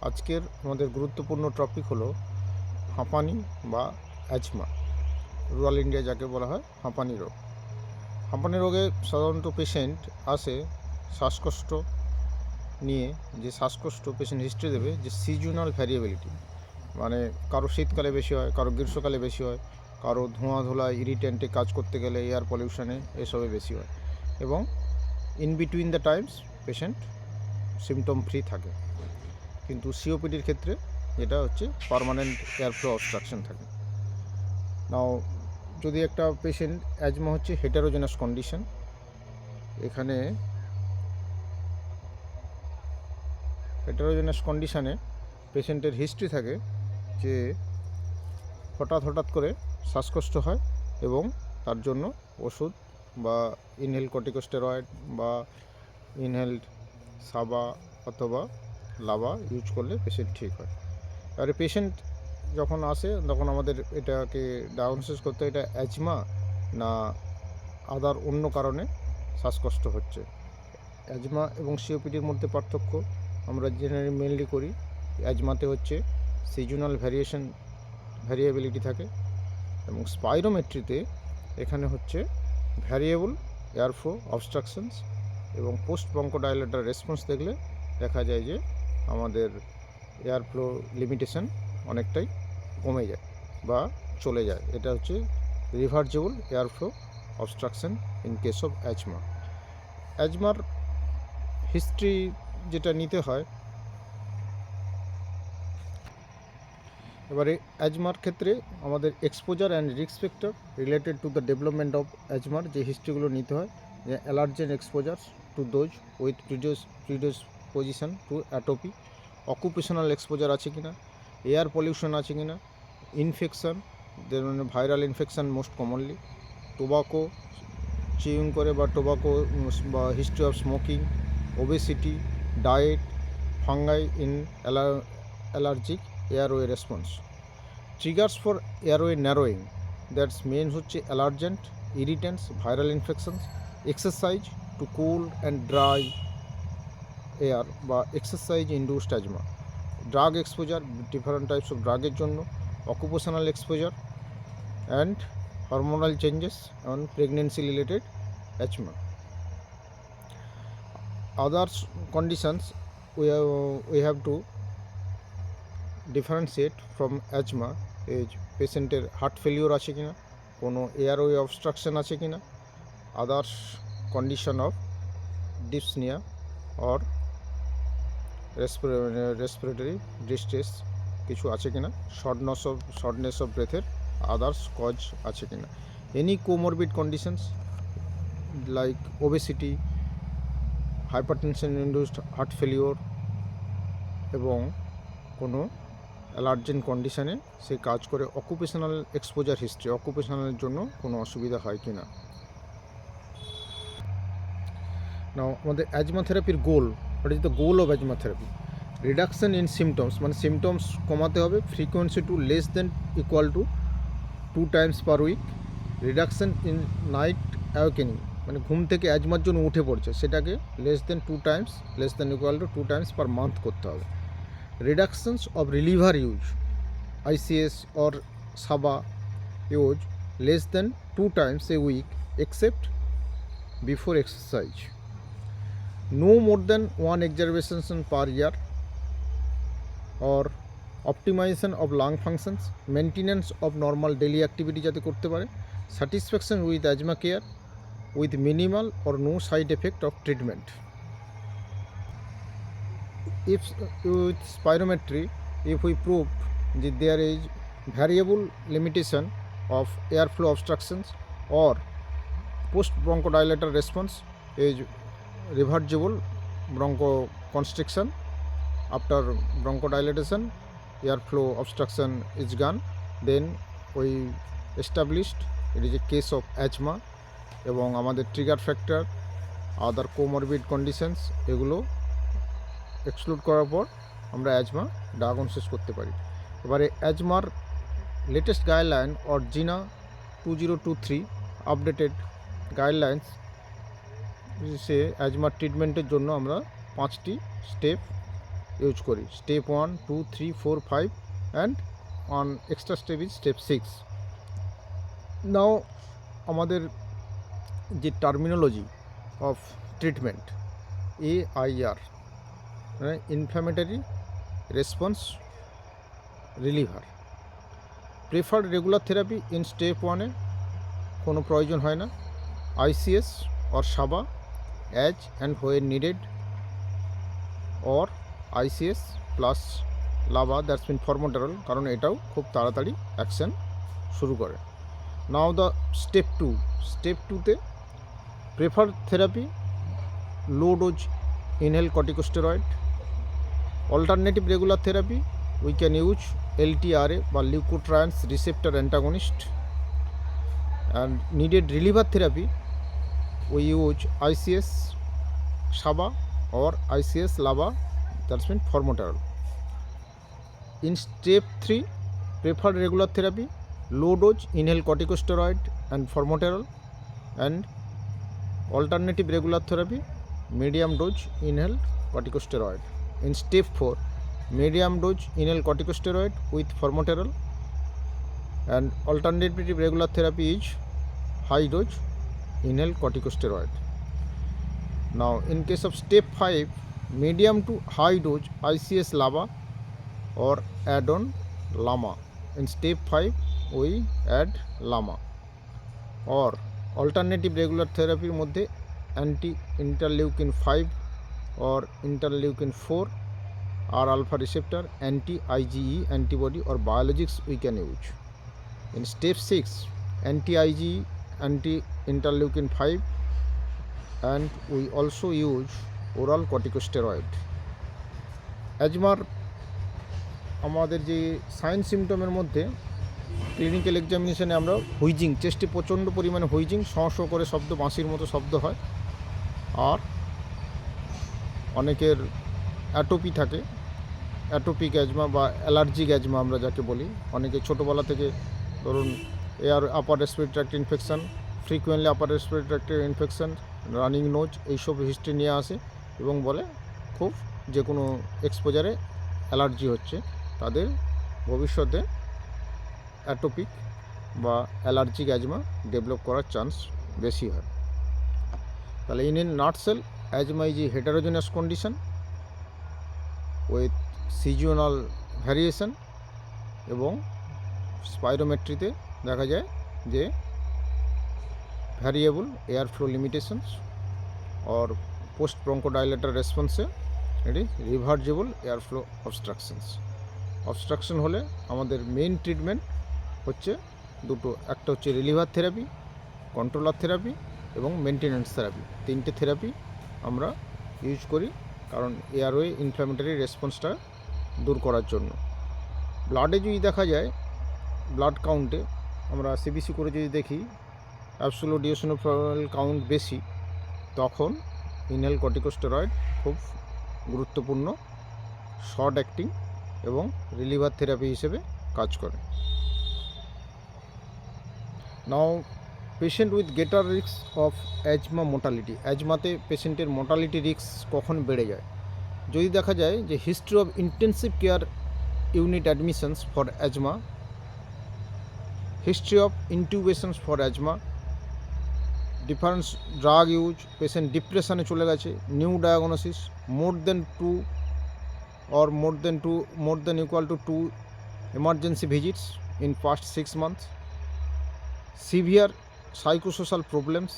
আজকের আমাদের গুরুত্বপূর্ণ টপিক হলো হাঁপানি বা অ্যাজমা। রুরাল ইন্ডিয়া যাকে বলা হয় হাঁপানি রোগ। হাঁপানি রোগে সাধারণত পেশেন্ট আসে শ্বাসকষ্ট নিয়ে। যে শ্বাসকষ্ট পেশেন্ট হিস্ট্রি দেবে যে সিজনাল ভ্যারিয়েবিলিটি, মানে কারো শীতকালে বেশি হয়, কারো গ্রীষ্মকালে বেশি হয়, কারো ধোঁয়া ইরিটেন্টে কাজ করতে গেলে এয়ার পলিউশনে এসবে বেশি হয়, এবং in between the Times patient symptom free থাকে। কিন্তু সিওপিডির ক্ষেত্রে যেটা হচ্ছে পার্মানেন্ট এয়ারফ্লো অবস্ট্রাকশন থাকে। নাও যদি একটা পেশেন্ট অ্যাজমা হচ্ছে হেটারোজেনাস কন্ডিশন, এখানে হেটারোজেনাস কন্ডিশানে পেশেন্টের হিস্ট্রি থাকে যে হঠাৎ করে শ্বাসকষ্ট হয় এবং তার জন্য ওষুধ বা ইনহেল কর্টিকোস্টেরয়েড বা ইনহেলড সাবা অথবা লাভা ইউজ করলে পেশেন্ট ঠিক হয়। আর পেশেন্ট যখন আসে তখন আমাদের এটাকে ডায়াগনোসিস করতে হয় এটা অ্যাজমা না আদার অন্য কারণে শ্বাসকষ্ট হচ্ছে। অ্যাজমা এবং সিওপিডির মধ্যে পার্থক্য আমরা জেনারেলি মেনলি করি। অ্যাজমাতে হচ্ছে সিজনাল ভ্যারিয়েবিলিটি থাকে, এবং স্পাইরোমেট্রিতে এখানে হচ্ছে ভ্যারিয়েবল এয়ারফ্লো অবস্ট্রাকশনস, এবং পোস্ট ব্রঙ্কোডাইলেটর রেসপন্স দেখলে দেখা যায় যে আমাদের এয়ারফ্লো লিমিটেশন অনেকটাই কমে যায় বা চলে যায়। এটা হচ্ছে reversible airflow obstruction in case of asthma. অ্যাজমার হিস্ট্রি যেটা নিতে হয়, এবারে অ্যাজমার ক্ষেত্রে আমাদের exposure and risk factor related to the development of অ্যাজমার যে হিস্ট্রিগুলো নিতে হয়, যে allergen exposure to dose with predisposition to atopy, occupational exposure আছে কিনা, এয়ার পলিউশন আছে কিনা, ইনফেকশন, মানে viral infection most commonly, tobacco chewing করে বা টোবাকো বা history of smoking, obesity, diet, fungi in allergic airway response. Triggers for airway narrowing, that's main হচ্ছে allergens, irritants, viral infections, exercise to cool and dry air বা exercise induced asthma, drug exposure different types of ড্রাগের জন্য, occupational exposure and hormonal changes on pregnancy related asthma. Others conditions we have to differentiate from asthma is পেশেন্টের heart failure আছে কিনা, কোনো airway obstruction আছে কিনা, others condition of dyspnoea or respiratory distress কিছু আছে কিনা, শর্টনেস অফ ব্রেথের আদার্স কজ আছে কিনা, any comorbid conditions like obesity, hypertension induced heart failure, এবং কোনো অ্যালার্জেন কন্ডিশানে সে কাজ করে, অকুপেশনাল এক্সপোজার হিস্ট্রি, অকুপেশনালের জন্য কোনো অসুবিধা হয় কি না। নাও আমাদের অ্যাজমা থেরাপির goal, what is the goal of asthma therapy? Reduction in symptoms, মানে সিমটমস কমাতে হবে, frequency to less than equal to 2 times per week, reduction in night awakening, মানে ঘুম থেকে অ্যাজমার জন্য উঠে পড়ছে সেটাকে less than 2 times, less than equal to 2 times per month করতে হবে। Reductions of reliever use, ICS or SABA use less than 2 times a week except before exercise. No more than 1 exacerbation per year, or optimization of lung functions, maintenance of normal daily activity যাতে করতে পারে, satisfaction with asthma care with minimal or no side effect of treatment. If with spirometry, if we prove that there is variable limitation of airflow obstructions or post bronchodilator response is reversible bronchoconstriction after bronchodilation, airflow obstruction is gone, then we established it is a case of asthma, এবং আমাদের trigger factor, আদার comorbid conditions এগুলো exclude করার পর আমরা asthma diagnosis করতে পারি। এবারে অ্যাজমার latest guideline or জিনা 2023 আপডেটেড গাইডলাইন্স, সে অ্যাজমার ট্রিটমেন্টের জন্য আমরা 5টি স্টেপ ইউজ করি। Step 1, 2, 3, 4, 5 and on extra step is step 6। Now আমাদের যে টার্মিনোলজি অফ ট্রিটমেন্ট AIR, মানে inflammatory response reliever. Preferred regular therapy in step 1-এ কোনো প্রয়োজন হয় না। ICS or SABA as and when needed, or ICS plus LABA, that's mean formoterol, কারণ এটাও খুব তাড়াতাড়ি অ্যাকশন শুরু করে। Now the step 2। স্টেপ 2-তে preferred therapy low dose inhale corticosteroid. Alternative regular therapy we can use LTRA বা leukotrienes receptor antagonist. And needed reliever therapy we use ICS SABA or ICS LABA, that's mean formoterol. In step 3, preferred regular therapy low dose inhaled corticosteroid and formoterol, and alternative regular therapy medium dose inhaled corticosteroid. In step 4, medium dose inhaled corticosteroid with formoterol, and alternative regular therapy is high dose inhaled corticosteroid. Now in case of step 5, medium to high dose ICS LABA or add on LAMA. In step 5 we add LAMA. Or alternative regular therapy মধ্যে anti interleukin 5 or interleukin 4 or alpha receptor anti IgE antibody or biologics we can use. In step 6, anti IgE anti interleukin 5, and we also use oral corticosteroid. অ্যাজমার আমাদের যে sign সিমটমের মধ্যে clinical এক্সামিনেশনে আমরা wheezing, চেস্টে প্রচণ্ড পরিমাণে wheezing, শঁ করে শব্দ, বাঁশির মতো শব্দ হয়। আর অনেকের অ্যাটোপি থাকে, অ্যাটোপিক অ্যাজমা বা অ্যালার্জিক অ্যাজমা আমরা যাকে বলি। অনেকে ছোটোবেলা থেকে ধরুন air upper respiratory tract infection, frequently upper respiratory ট্র্যাক্টের ইনফেকশান, রানিং নোজ, এইসব হিস্ট্রি নিয়ে আসে এবং বলে খুব যে কোনো এক্সপোজারে অ্যালার্জি হচ্ছে। তাদের ভবিষ্যতে অ্যাটোপিক বা অ্যালার্জিক অ্যাজমা ডেভেলপ করার চান্স বেশি হয়। তাহলে in nutshell, asthma is a heterogeneous condition with seasonal variation, এবং স্পাইরোমেট্রিতে দেখা যায় যে ভ্যারিয়েবল এয়ার ফ্লো লিমিটেশনস और পোস্ট ব্রঙ্কোডাইলেটর রেসপন্সে এটি রিভার্সিবল এয়ার ফ্লো অবস্ট্রাকশন হলে আমাদের মেইন ট্রিটমেন্ট হচ্ছে দুটো, একটা হচ্ছে রিলিভার থেরাপি, কন্ট্রোলার থেরাপি এবং মেনটেন্যান্স থেরাপি। তিনটে থেরাপি আমরা ইউজ করি কারণ এয়ারওয়ে ইনফ্ল্যামেটরি রেসপন্সটা দূর করার জন্য। ব্লাডে যদি দেখা যায়, ব্লাড কাউন্টে আমরা সিবিসি করে যদি দেখি অ্যাবসোলিউট ইওসিনোফিল কাউন্ট বেশি, তখন ইনহেল কর্টিকোস্টেরয়েড খুব গুরুত্বপূর্ণ শর্ট অ্যাক্টিং এবং রিলিভার থেরাপি হিসেবে কাজ করে। Now patient with greater risk of asthma mortality. অ্যাজমাতে পেশেন্টের মোর্টালিটি রিস্ক কখন বেড়ে যায়? যদি দেখা যায় যে history of intensive care unit admissions for asthma, history of intubations for asthma, difference drug use, patient ডিপ্রেশনে চলে গেছে, new diagnosis, more than equal to 2 emergency visits in past 6 months, severe psychosocial problems,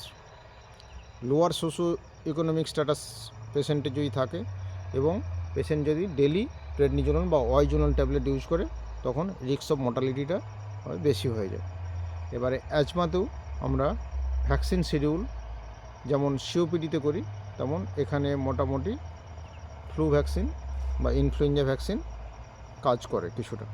lower socio-economic status পেশেন্টের যদি থাকে, এবং patient যদি daily প্রেডনিজোলন বা ওয়াইজোলন tablet use করে, তখন রিস্ক অফ মর্টালিটিটা বেশি হয়ে যায়। এবারে অ্যাজমাতেও আমরা ভ্যাকসিন শিডিউল যেমন সিওপিডিতে করি, তেমন এখানে মোটামুটি ফ্লু ভ্যাকসিন বা ইনফ্লুয়েঞ্জা ভ্যাকসিন কাজ করে কিছুটা।